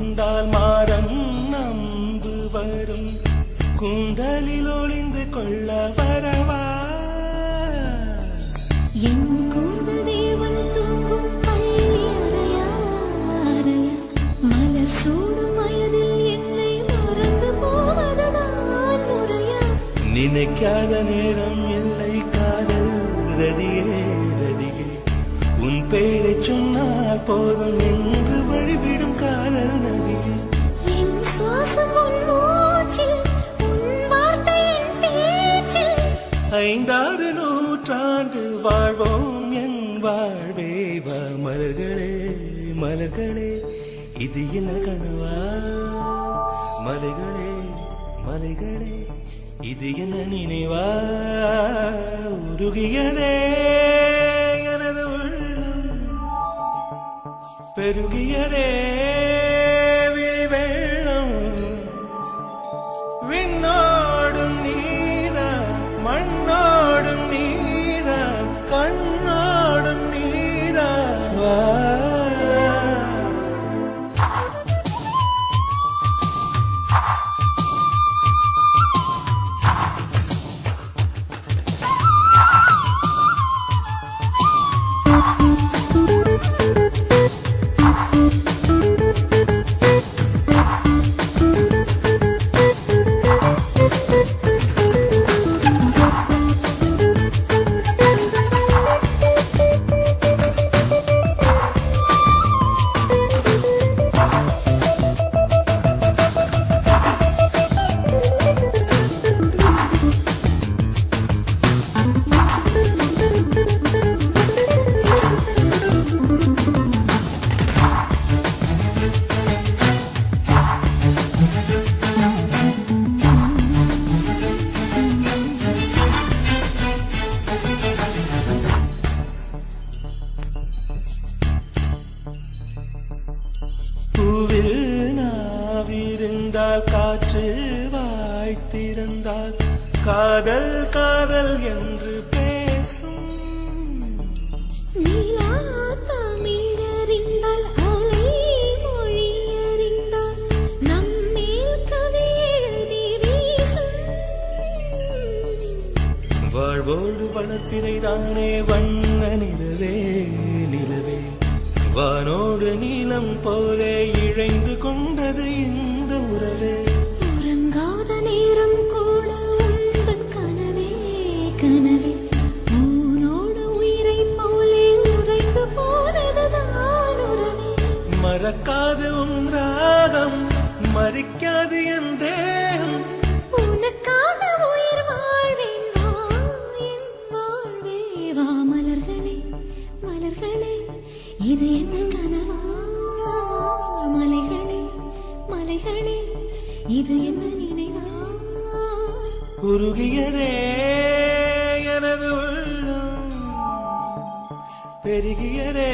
கண்டால் மாறம் நம்பு வரும் கூந்தலில் ஒளிந்து கொள்ள வரவா என் கூந்தல் தேவன் தூங்கும் பள்ளி அறையா அறையா மலர் சூடும் வயதில் என்னை மறந்து போவதுதான் முறையா நினைக்காத நேரம் இல்லை காதல் ரதியே ரதியே உன் பேரை சொன்னால் போதும் என்று வழிவிடும் காதல் நதியே என் சுவாசம் உன் மூச்சில் உன் வார்த்தை என் பேச்சில் 5 நூற்றாண்டு வாழ்வோம் என் வாழ்வே வா மலர்களே மலர்களே இது என்ன கனவா மலைகளே மலைகளே இது என்ன நினைவா உருகியதே எனது உள்ளம் பெருகியதே விழி வெள்ளம் விண்ணோடும் நீதான் மண்ணோடும் நீதான் கண்ணோடும் நீதான் வா பூவில் நாவிருந்தால் காற்று வாய்த்திருந்தால் காதல் காதல் என்று பேசும் நீலா தமிழறிந்தால் அலை மொழி அறிந்தால் நம்மேல் கவி எழுதி வீசும் வாழ்வோடு வளத்திரைதானே வண்ண நிலவே நிலவே வானோடு நீலம் போலே இழைந்து கொண்டது இந்த உறவே உறங்காத நேரம் கூட உந்தன் கனவே கனவே ஊனோடு உயிரை போலே உறைந்து போனதுதான் உறவே மறக்காது உன் ராகம் மறிக்காது என் தேகம் உனக்காக உயிர் வாழ்வேன் வா என் வாழ்வே வா மலர்களே மலர்களே இது என்ன கனவா மலைகளே மலைகளே இது என்ன நினைவா உருகியதே எனது உள்ளம் பெருகியதே